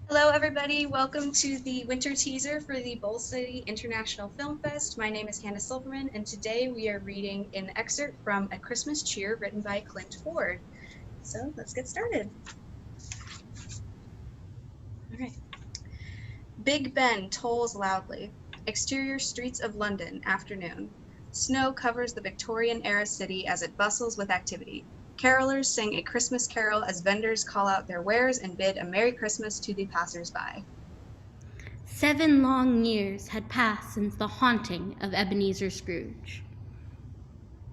Hello, everybody. Welcome to the winter teaser for the Bowl City International Film Fest. My name is Hannah Silverman, and today we are reading an excerpt from A Christmas Cheer written by Clint Ford. So let's get started. All right. Big Ben tolls loudly. Exterior streets of London, afternoon. Snow covers the Victorian-era city as it bustles with activity. Carolers sing a Christmas carol as vendors call out their wares and bid a Merry Christmas to the passers-by. 7 long years had passed since the haunting of Ebenezer Scrooge.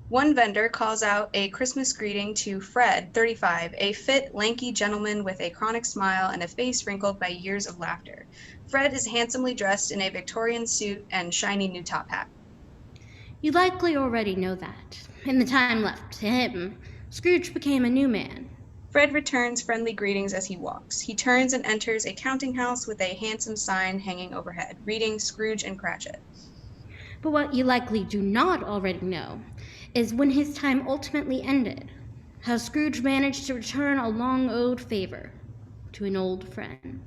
One vendor calls out a Christmas greeting to Fred, 35, a fit, lanky gentleman with a chronic smile and a face wrinkled by years of laughter. Fred is handsomely dressed in a Victorian suit and shiny new top hat. You likely already know that. In the time left to him, Scrooge became a new man. Fred returns friendly greetings as he walks. He turns and enters a counting house with a handsome sign hanging overhead, reading Scrooge and Cratchit. But what you likely do not already know is when his time ultimately ended, how Scrooge managed to return a long-owed favor to an old friend.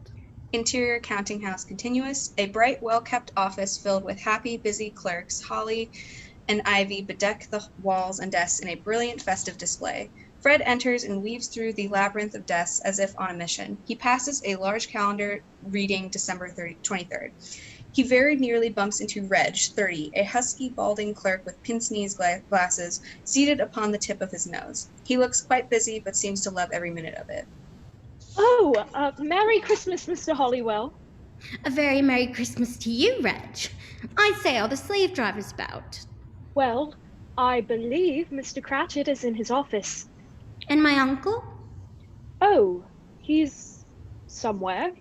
Interior counting house continuous, a bright, well-kept office filled with happy, busy clerks. Holly and ivy bedeck the walls and desks in a brilliant festive display. Fred enters and weaves through the labyrinth of desks as if on a mission. He passes a large calendar reading December 23rd. He very nearly bumps into Reg, 30, a husky, balding clerk with pince-nez glasses, seated upon the tip of his nose. He looks quite busy, but seems to love every minute of it. Oh, Merry Christmas, Mr. Hollywell. A very Merry Christmas to you, Reg. I say, are the slave drivers about? Well, I believe Mr. Cratchit is in his office. And my uncle? Oh, he's somewhere.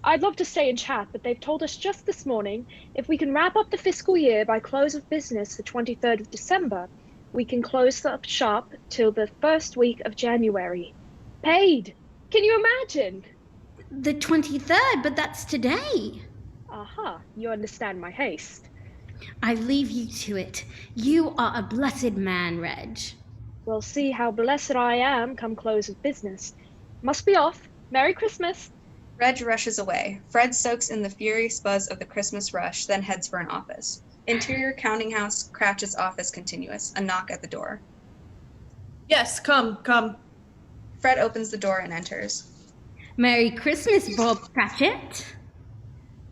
I'd love to stay and chat, but they've told us just this morning if we can wrap up the fiscal year by close of business the 23rd of December, we can close the shop till the first week of January. Paid! Can you imagine? The 23rd, but that's today. Aha, you understand my haste. I leave you to it. You are a blessed man, Reg. We'll see how blessed I am come close of business. Must be off. Merry Christmas. Reg rushes away. Fred soaks in the furious buzz of the Christmas rush, then heads for an office. Interior counting house, Cratchit's office continuous. A knock at the door. Yes, come. Fred opens the door and enters. Merry Christmas, Bob Cratchit.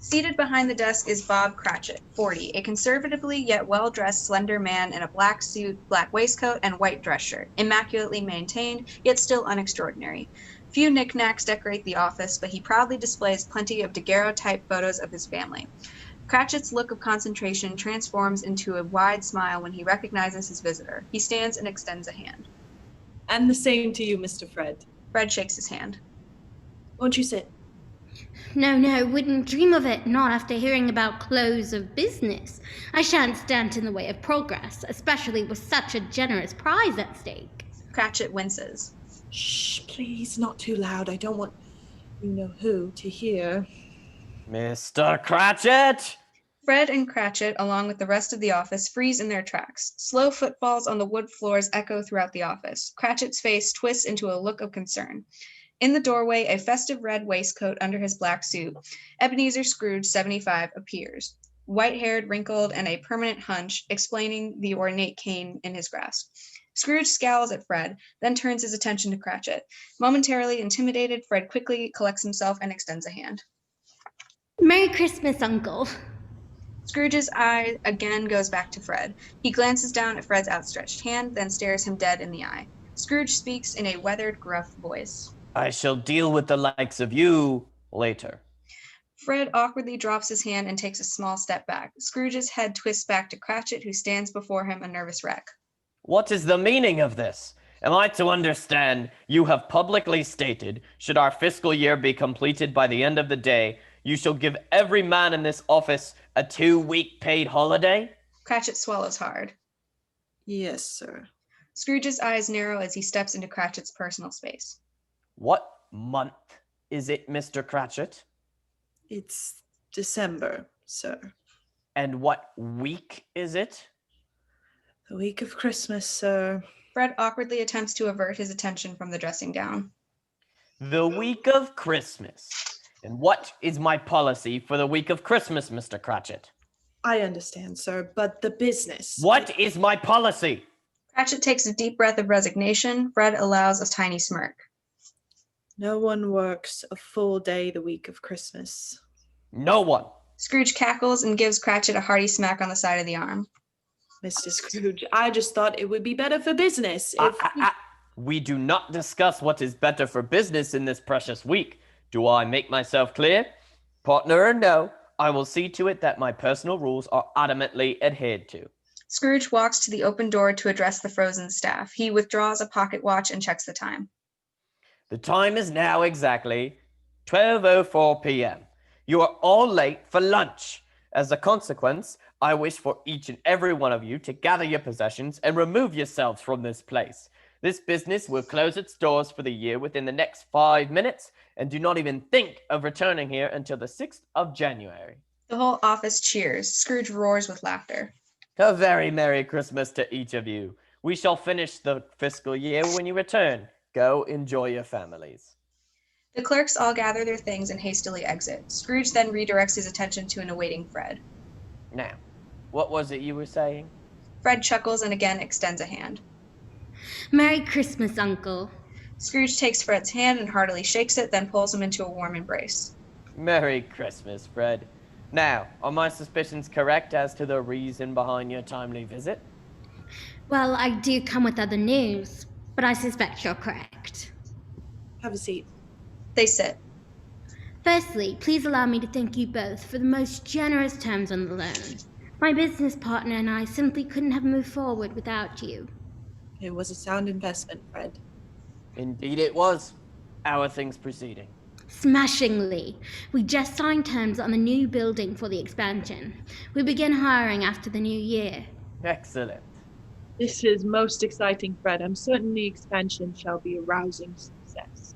Seated behind the desk is Bob Cratchit, 40, a conservatively yet well-dressed slender man in a black suit, black waistcoat, and white dress shirt, immaculately maintained, yet still unextraordinary. Few knickknacks decorate the office, but he proudly displays plenty of daguerreotype photos of his family. Cratchit's look of concentration transforms into a wide smile when he recognizes his visitor. He stands and extends a hand. And the same to you, Mr. Fred. Fred shakes his hand. Won't you sit? No, wouldn't dream of it, not after hearing about close of business. I shan't stand in the way of progress, especially with such a generous prize at stake. Cratchit winces. Shh, please, not too loud. I don't want you-know-who to hear. Mr. Cratchit! Fred and Cratchit, along with the rest of the office, freeze in their tracks. Slow footfalls on the wood floors echo throughout the office. Cratchit's face twists into a look of concern. In the doorway, a festive red waistcoat under his black suit, Ebenezer Scrooge, 75, appears, white-haired, wrinkled, and a permanent hunch, explaining the ornate cane in his grasp. Scrooge scowls at Fred, then turns his attention to Cratchit. Momentarily intimidated, Fred quickly collects himself and extends a hand. Merry Christmas, Uncle. Scrooge's eye again goes back to Fred. He glances down at Fred's outstretched hand, then stares him dead in the eye. Scrooge speaks in a weathered, gruff voice. I shall deal with the likes of you later. Fred awkwardly drops his hand and takes a small step back. Scrooge's head twists back to Cratchit, who stands before him, a nervous wreck. What is the meaning of this? Am I to understand you have publicly stated, should our fiscal year be completed by the end of the day, you shall give every man in this office a 2-week paid holiday? Cratchit swallows hard. Yes, sir. Scrooge's eyes narrow as he steps into Cratchit's personal space. What month is it, Mr. Cratchit? It's December, sir. And what week is it? The week of Christmas, sir. Fred awkwardly attempts to avert his attention from the dressing gown. The week of Christmas. And what is my policy for the week of Christmas, Mr. Cratchit? I understand, sir, but the business. What is my policy? Cratchit takes a deep breath of resignation. Fred allows a tiny smirk. No one works a full day the week of Christmas. No one. Scrooge cackles and gives Cratchit a hearty smack on the side of the arm. Mr. Scrooge, I just thought it would be better for business if... We do not discuss what is better for business in this precious week. Do I make myself clear? Partner or no, I will see to it that my personal rules are adamantly adhered to. Scrooge walks to the open door to address the frozen staff. He withdraws a pocket watch and checks the time. The time is now exactly 12:04 p.m. You are all late for lunch. As a consequence, I wish for each and every one of you to gather your possessions and remove yourselves from this place. This business will close its doors for the year within the next 5 minutes, and do not even think of returning here until the 6th of January. The whole office cheers. Scrooge roars with laughter. A very Merry Christmas to each of you. We shall finish the fiscal year when you return. Go enjoy your families. The clerks all gather their things and hastily exit. Scrooge then redirects his attention to an awaiting Fred. Now, what was it you were saying? Fred chuckles and again extends a hand. Merry Christmas, Uncle. Scrooge takes Fred's hand and heartily shakes it, then pulls him into a warm embrace. Merry Christmas, Fred. Now, are my suspicions correct as to the reason behind your timely visit? Well, I do come with other news, but I suspect you're correct. Have a seat. They sit. Firstly, please allow me to thank you both for the most generous terms on the loan. My business partner and I simply couldn't have moved forward without you. It was a sound investment, Fred. Indeed it was. How are things proceeding? Smashingly. We just signed terms on the new building for the expansion. We begin hiring after the new year. Excellent. This is most exciting, Fred. I'm certain the expansion shall be a rousing success.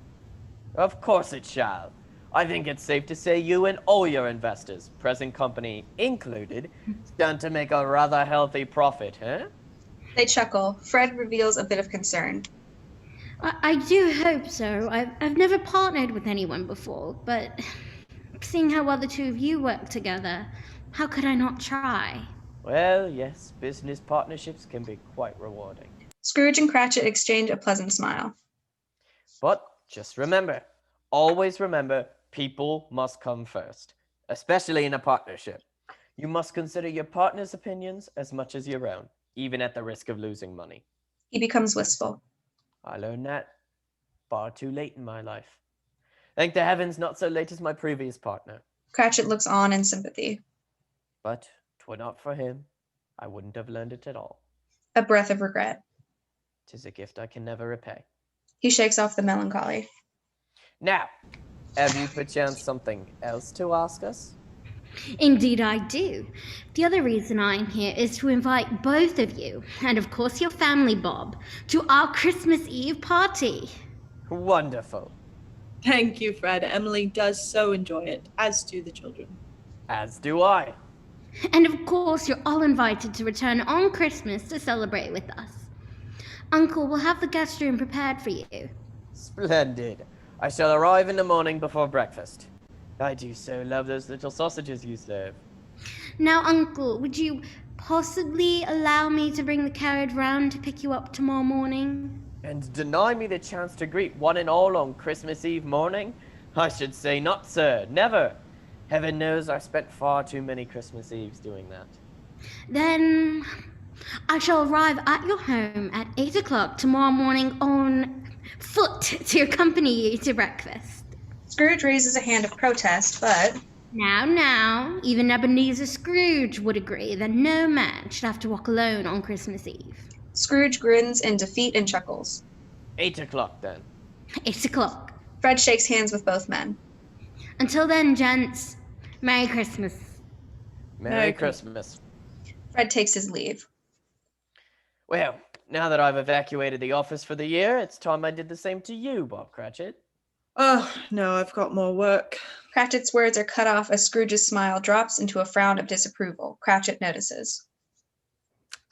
Of course it shall. I think it's safe to say you and all your investors, present company included, stand to make a rather healthy profit, huh? They chuckle. Fred reveals a bit of concern. I do hope so. I've never partnered with anyone before, but seeing how well the two of you work together, how could I not try? Well, yes, business partnerships can be quite rewarding. Scrooge and Cratchit exchange a pleasant smile. But just remember, always remember, people must come first, especially in a partnership. You must consider your partner's opinions as much as your own, even at the risk of losing money. He becomes wistful. I learned that far too late in my life. Thank the heavens, not so late as my previous partner. Cratchit looks on in sympathy. But 'twere not for him, I wouldn't have learned it at all. A breath of regret. 'Tis a gift I can never repay. He shakes off the melancholy. Now, have you perchance something else to ask us? Indeed I do. The other reason I'm here is to invite both of you, and of course your family, Bob, to our Christmas Eve party. Wonderful. Thank you, Fred. Emily does so enjoy it, as do the children. As do I. And of course you're all invited to return on Christmas to celebrate with us. Uncle will have the guest room prepared for you. Splendid. I shall arrive in the morning before breakfast. I do so love those little sausages you serve. Now, Uncle, would you possibly allow me to bring the carriage round to pick you up tomorrow morning? And deny me the chance to greet one and all on Christmas Eve morning? I should say not, sir. Never. Heaven knows I spent far too many Christmas Eves doing that. Then I shall arrive at your home at 8 o'clock tomorrow morning on foot to accompany you to breakfast. Scrooge raises a hand of protest, but... Now, even Ebenezer Scrooge would agree that no man should have to walk alone on Christmas Eve. Scrooge grins in defeat and chuckles. 8 o'clock, then. 8 o'clock. Fred shakes hands with both men. Until then, gents, Merry Christmas. Merry Christmas. Fred takes his leave. Well, now that I've evacuated the office for the year, it's time I did the same to you, Bob Cratchit. Oh, no, I've got more work. Cratchit's words are cut off as Scrooge's smile drops into a frown of disapproval. Cratchit notices.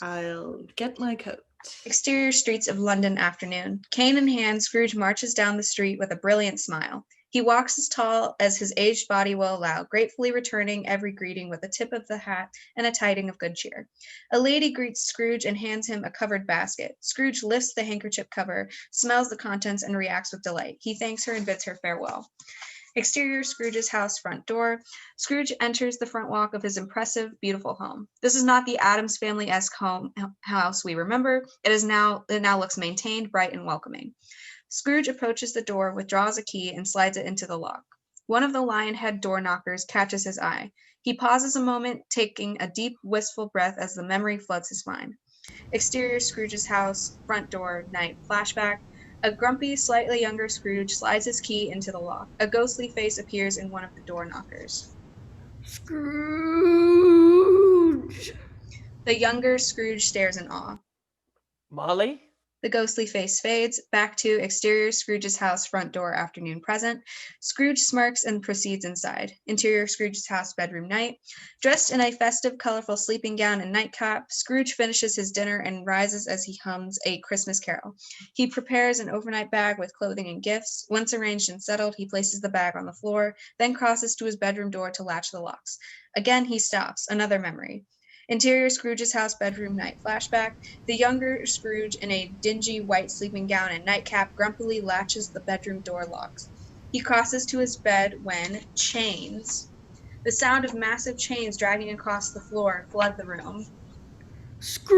I'll get my coat. Exterior streets of London afternoon. Cane in hand, Scrooge marches down the street with a brilliant smile. He walks as tall as his aged body will allow, gratefully returning every greeting with a tip of the hat and a tiding of good cheer. A lady greets Scrooge and hands him a covered basket. Scrooge lifts the handkerchief cover, smells the contents, and reacts with delight. He thanks her and bids her farewell. Exterior Scrooge's house front door. Scrooge enters the front walk of his impressive, beautiful home. This is not the Addams Family-esque house we remember. It now looks maintained, bright, and welcoming. Scrooge approaches the door, withdraws a key, and slides it into the lock. One of the lion-head door knockers catches his eye. He pauses a moment, taking a deep, wistful breath as the memory floods his mind. Exterior Scrooge's house, front door, night, flashback. A grumpy, slightly younger Scrooge slides his key into the lock. A ghostly face appears in one of the door knockers. Scrooge! The younger Scrooge stares in awe. Marley? The ghostly face fades. Back to exterior Scrooge's house, front door, afternoon, present. Scrooge smirks and proceeds inside. Interior Scrooge's house, bedroom, night. Dressed in a festive, colorful sleeping gown and nightcap, Scrooge finishes his dinner and rises as he hums a Christmas carol. He prepares an overnight bag with clothing and gifts. Once arranged and settled, he places the bag on the floor, then crosses to his bedroom door to latch the locks. Again, he stops. Another memory. Interior Scrooge's house, bedroom, night, flashback. The younger Scrooge, in a dingy white sleeping gown and nightcap, grumpily latches the bedroom door locks. He crosses to his bed when chains. The sound of massive chains dragging across the floor flood the room. Scrooge!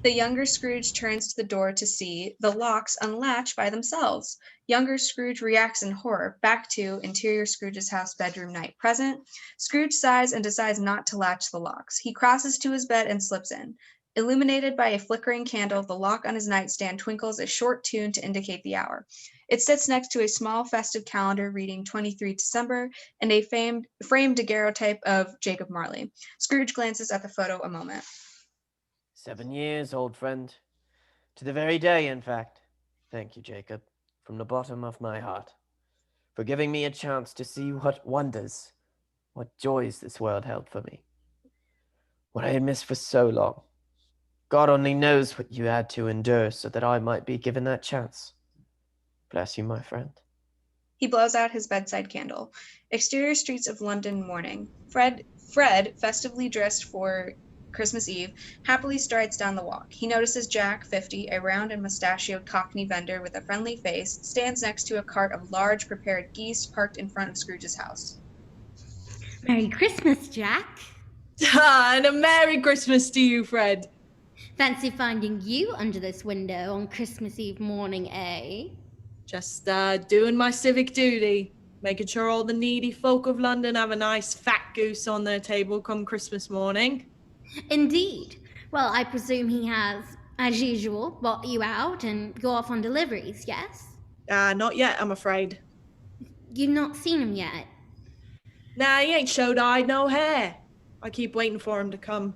The younger Scrooge turns to the door to see the locks unlatch by themselves. Younger Scrooge reacts in horror. Back to interior Scrooge's house, bedroom, night, present. Scrooge sighs and decides not to latch the locks. He crosses to his bed and slips in. Illuminated by a flickering candle, the lock on his nightstand twinkles a short tune to indicate the hour. It sits next to a small festive calendar reading 23 December and a framed daguerreotype of Jacob Marley. Scrooge glances at the photo a moment. 7 years, old friend. To the very day, in fact. Thank you, Jacob, from the bottom of my heart, for giving me a chance to see what wonders, what joys this world held for me. What I had missed for so long. God only knows what you had to endure so that I might be given that chance. Bless you, my friend. He blows out his bedside candle. Exterior streets of London morning. Fred, festively dressed for Christmas Eve, happily strides down the walk. He notices Jack, 50, a round and mustachioed Cockney vendor with a friendly face, stands next to a cart of large prepared geese parked in front of Scrooge's house. Merry Christmas, Jack. And a Merry Christmas to you, Fred. Fancy finding you under this window on Christmas Eve morning, eh? Just doing my civic duty, making sure all the needy folk of London have a nice fat goose on their table come Christmas morning. Indeed. Well, I presume he has, as usual, bought you out and go off on deliveries, yes? Not yet, I'm afraid. You've not seen him yet? Nah, he ain't showed-eyed no hair. I keep waiting for him to come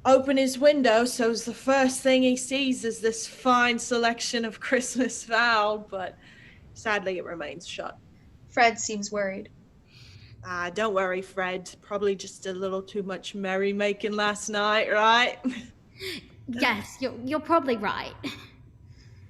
open his window, so's the first thing he sees is this fine selection of Christmas fowl, but sadly it remains shut. Fred seems worried. Don't worry, Fred. Probably just a little too much merrymaking last night, right? Yes, you're probably right.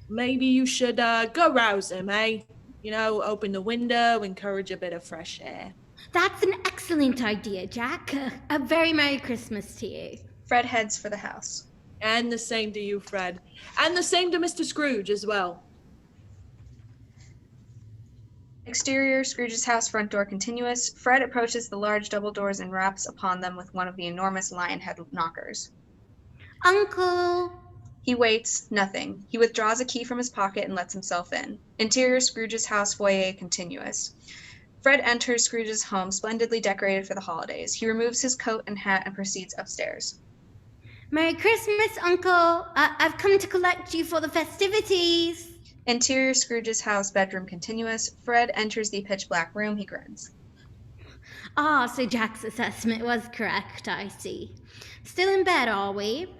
Maybe you should go rouse him, eh? You know, open the window, encourage a bit of fresh air. That's an excellent idea, Jack. A very Merry Christmas to you. Fred heads for the house. And the same to you, Fred. And the same to Mr. Scrooge as well. Exterior Scrooge's house, front door continuous. Fred approaches the large double doors and raps upon them with one of the enormous lion head knockers. Uncle! He waits, nothing. He withdraws a key from his pocket and lets himself in. Interior Scrooge's house, foyer continuous. Fred enters Scrooge's home, splendidly decorated for the holidays. He removes his coat and hat and proceeds upstairs. Merry Christmas, Uncle! I've come to collect you for the festivities! Interior Scrooge's house, bedroom continuous. Fred enters the pitch-black room. He grins. Ah, so Jack's assessment was correct, I see. Still in bed, are we?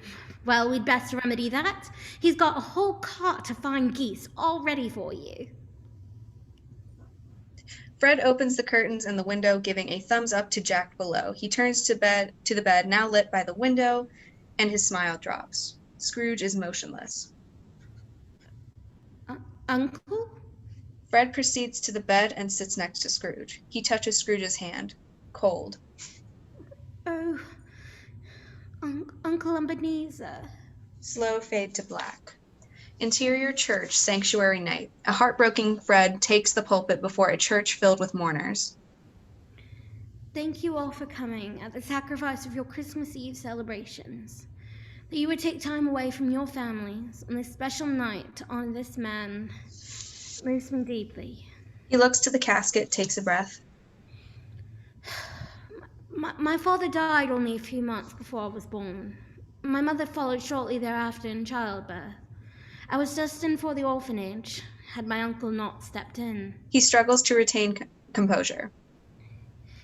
Well, we'd best remedy that. He's got a whole cart of fine geese all ready for you. Fred opens the curtains and the window, giving a thumbs up to Jack below. He turns to the bed, now lit by the window, and his smile drops. Scrooge is motionless. Uncle? Fred proceeds to the bed and sits next to Scrooge. He touches Scrooge's hand. Cold. Oh, Uncle Ebenezer. Slow fade to black. Interior church, sanctuary night. A heartbroken Fred takes the pulpit before a church filled with mourners. Thank you all for coming at the sacrifice of your Christmas Eve celebrations. That you would take time away from your families on this special night to honor this man moves me deeply. He looks to the casket, takes a breath. My father died only a few months before I was born. My mother followed shortly thereafter in childbirth. I was destined for the orphanage, had my uncle not stepped in. He struggles to retain composure.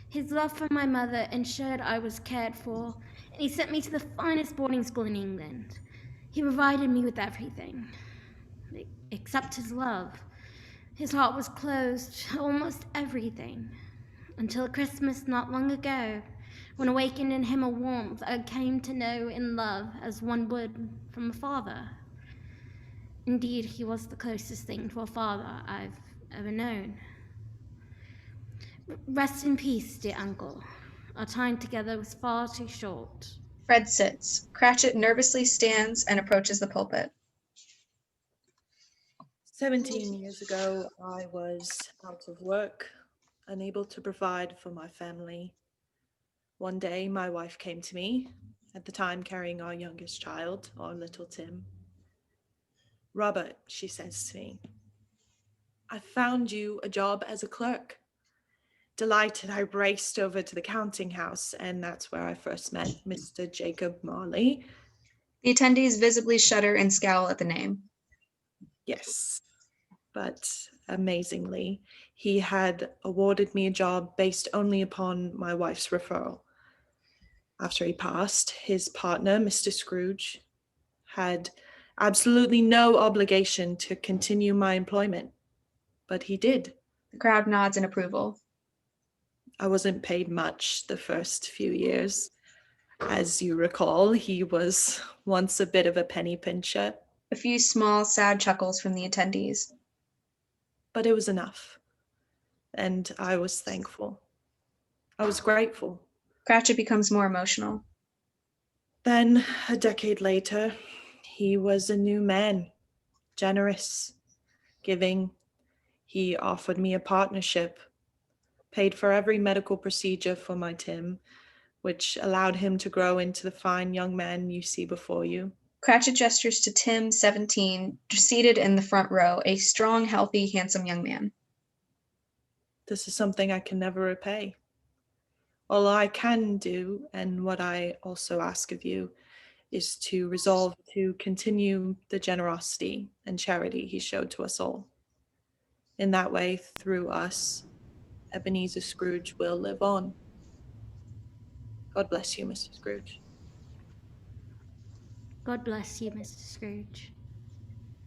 His love for my mother ensured I was cared for, and he sent me to the finest boarding school in England. He provided me with everything, except his love. His heart was closed to almost everything, until Christmas not long ago, when awakened in him a warmth I came to know and love as one would from a father. Indeed, he was the closest thing to a father I've ever known. Rest in peace, dear uncle. Our time together was far too short. Fred sits. Cratchit nervously stands and approaches the pulpit. 17 years ago, I was out of work, unable to provide for my family. One day, my wife came to me, at the time carrying our youngest child, our little Tim. "Robert," she says to me, "I found you a job as a clerk." Delighted, I raced over to the counting house, and that's where I first met Mr. Jacob Marley. The attendees visibly shudder and scowl at the name. Yes, but amazingly, he had awarded me a job based only upon my wife's referral. After he passed, his partner, Mr. Scrooge, had absolutely no obligation to continue my employment, but he did. The crowd nods in approval. I wasn't paid much the first few years. As you recall, he was once a bit of a penny pincher. A few small, sad chuckles from the attendees. But it was enough. And I was thankful. I was grateful. Cratchit becomes more emotional. Then, a decade later, he was a new man, generous, giving. He offered me a partnership, paid for every medical procedure for my Tim, which allowed him to grow into the fine young man you see before you. Cratchit gestures to Tim, 17, seated in the front row, a strong, healthy, handsome young man. This is something I can never repay. All I can do, and what I also ask of you, is to resolve to continue the generosity and charity he showed to us all. In that way, through us, Ebenezer Scrooge will live on. God bless you, Mr. Scrooge. God bless you, Mr. Scrooge.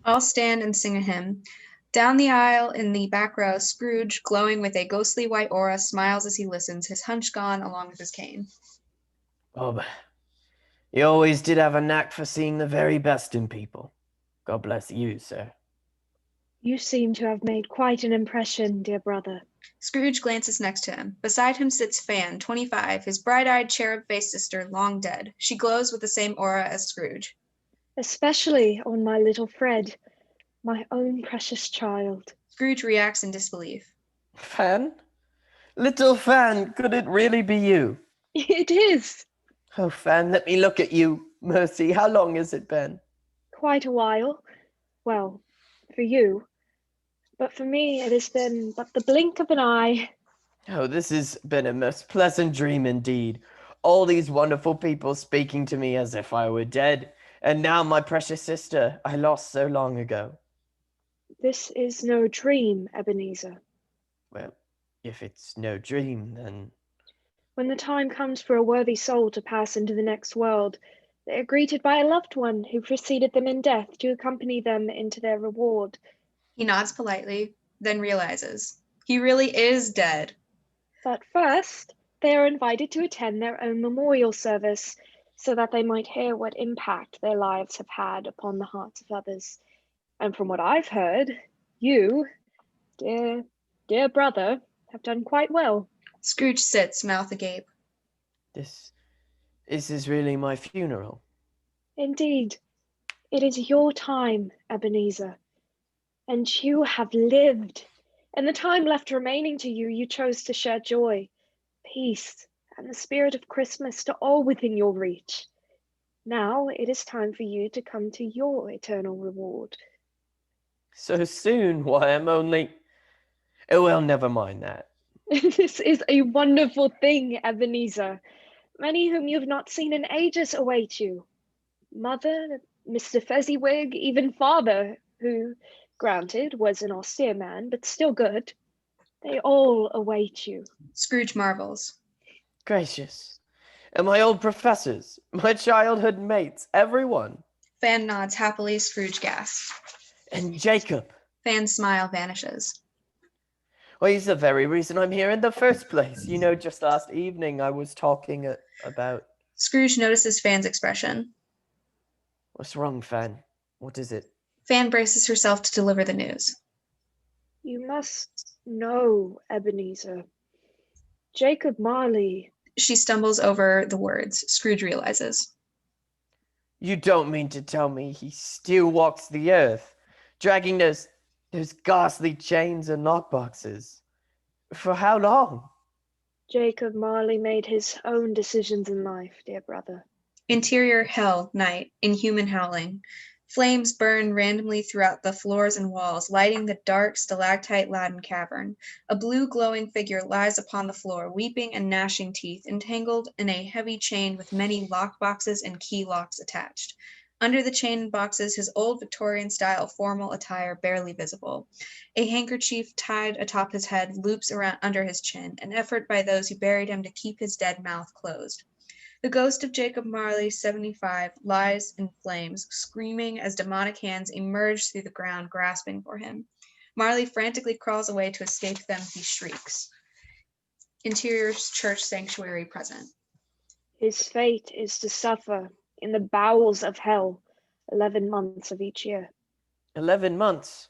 All stand and sing a hymn. Down the aisle in the back row, Scrooge, glowing with a ghostly white aura, smiles as he listens, his hunch gone along with his cane. Bob, you always did have a knack for seeing the very best in people. God bless you, sir. You seem to have made quite an impression, dear brother. Scrooge glances next to him. Beside him sits Fan, 25, his bright-eyed, cherub-faced sister, long dead. She glows with the same aura as Scrooge. Especially on my little Fred, my own precious child. Scrooge reacts in disbelief. Fan? Little Fan, could it really be you? It is. Oh, Fan, let me look at you. Mercy, how long has it been? Quite a while. Well, for you. But for me, it has been but the blink of an eye. Oh, this has been a most pleasant dream indeed. All these wonderful people speaking to me as if I were dead. And now my precious sister I lost so long ago. This is no dream, Ebenezer. Well, if it's no dream, then... When the time comes for a worthy soul to pass into the next world, they are greeted by a loved one who preceded them in death to accompany them into their reward. He nods politely, then realizes he really is dead. But first, they are invited to attend their own memorial service so that they might hear what impact their lives have had upon the hearts of others. And from what I've heard, you, Dear brother, have done quite well. Scrooge sits, mouth agape. This is really my funeral. Indeed, it is your time, Ebenezer, and you have lived. And the time left remaining to you, you chose to share joy, peace, and the spirit of Christmas to all within your reach. Now it is time for you to come to your eternal reward. So soon? Why, I'm only... Oh, well, never mind that. This is a wonderful thing, Ebenezer. Many whom you have not seen in ages await you. Mother, Mr. Fezziwig, even father, who, granted, was an austere man, but still good. They all await you. Scrooge marvels. Gracious. And my old professors, my childhood mates, everyone. Fan nods happily. Scrooge gasps. And Jacob. Fan's smile vanishes. Well, he's the very reason I'm here in the first place. You know, just last evening I was talking about... Scrooge notices Fan's expression. What's wrong, Fan? What is it? Fan braces herself to deliver the news. You must know, Ebenezer. Jacob Marley. She stumbles over the words. Scrooge realizes. You don't mean to tell me he still walks the earth, dragging those ghastly chains and lockboxes? For how long? Jacob Marley made his own decisions in life, dear brother. Interior hell, night, inhuman howling. Flames burn randomly throughout the floors and walls, lighting the dark, stalactite-laden cavern. A blue glowing figure lies upon the floor, weeping and gnashing teeth, entangled in a heavy chain with many lockboxes and key locks attached. Under the chain and boxes, his old Victorian-style formal attire barely visible. A handkerchief tied atop his head loops around under his chin, an effort by those who buried him to keep his dead mouth closed. The ghost of Jacob Marley, 75, lies in flames, screaming as demonic hands emerge through the ground, grasping for him. Marley frantically crawls away to escape them. He shrieks. Interior church sanctuary present. His fate is to suffer in the bowels of hell 11 months of each year. 11 months?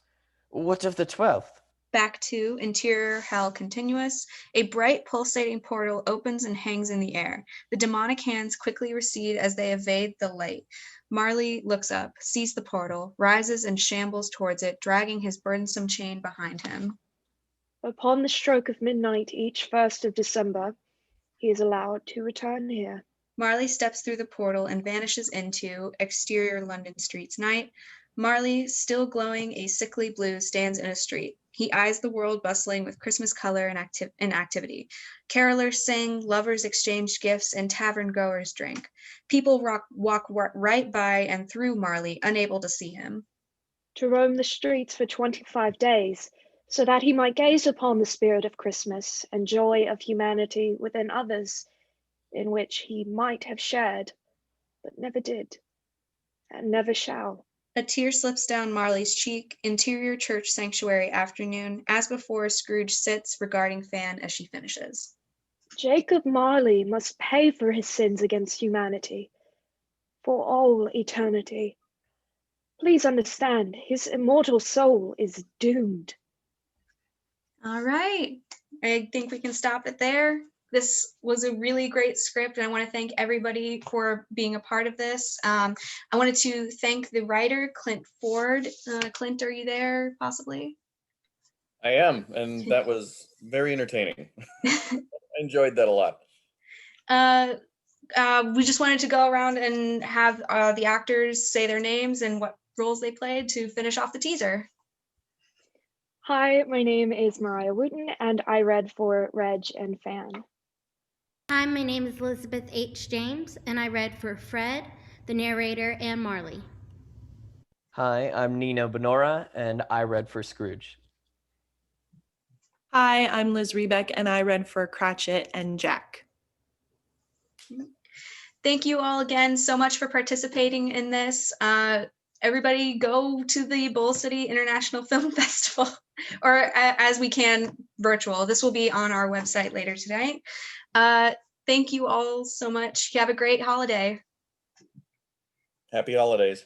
What of the 12th? Back to interior hell continuous. A bright pulsating portal opens and hangs in the air. The demonic hands quickly recede as they evade the light. Marley looks up, sees the portal, rises and shambles towards it, dragging his burdensome chain behind him. Upon the stroke of midnight each 1st of December, he is allowed to return here. Marley steps through the portal and vanishes into exterior London streets. Night. Marley, still glowing a sickly blue, stands in a street. He eyes the world bustling with Christmas color and activity. Carolers sing, lovers exchange gifts, and tavern goers drink. People walk right by and through Marley, unable to see him. To roam the streets for 25 days, so that he might gaze upon the spirit of Christmas and joy of humanity within others, in which he might have shared, but never did, and never shall. A tear slips down Marley's cheek. Interior church sanctuary afternoon. As before, Scrooge sits, regarding Fan as she finishes. Jacob Marley must pay for his sins against humanity, for all eternity. Please understand, his immortal soul is doomed. All right. I think we can stop it there. This was a really great script, and I want to thank everybody for being a part of this. I wanted to thank the writer, Clint Ford. Clint, are you there, possibly? I am, and that was very entertaining. I enjoyed that a lot. We just wanted to go around and have the actors say their names and what roles they played to finish off the teaser. Hi, my name is Mariah Wooten, and I read for Reg and Fan. Hi, my name is Elizabeth H. James, and I read for Fred, the narrator, and Marley. Hi, I'm Nino Benora, and I read for Scrooge. Hi, I'm Liz Rebeck, and I read for Cratchit and Jack. Thank you all again so much for participating in this. Everybody go to the Bull City International Film Festival, or as we can, virtual. This will be on our website later tonight. Thank you all so much. Have a great holiday. Happy holidays.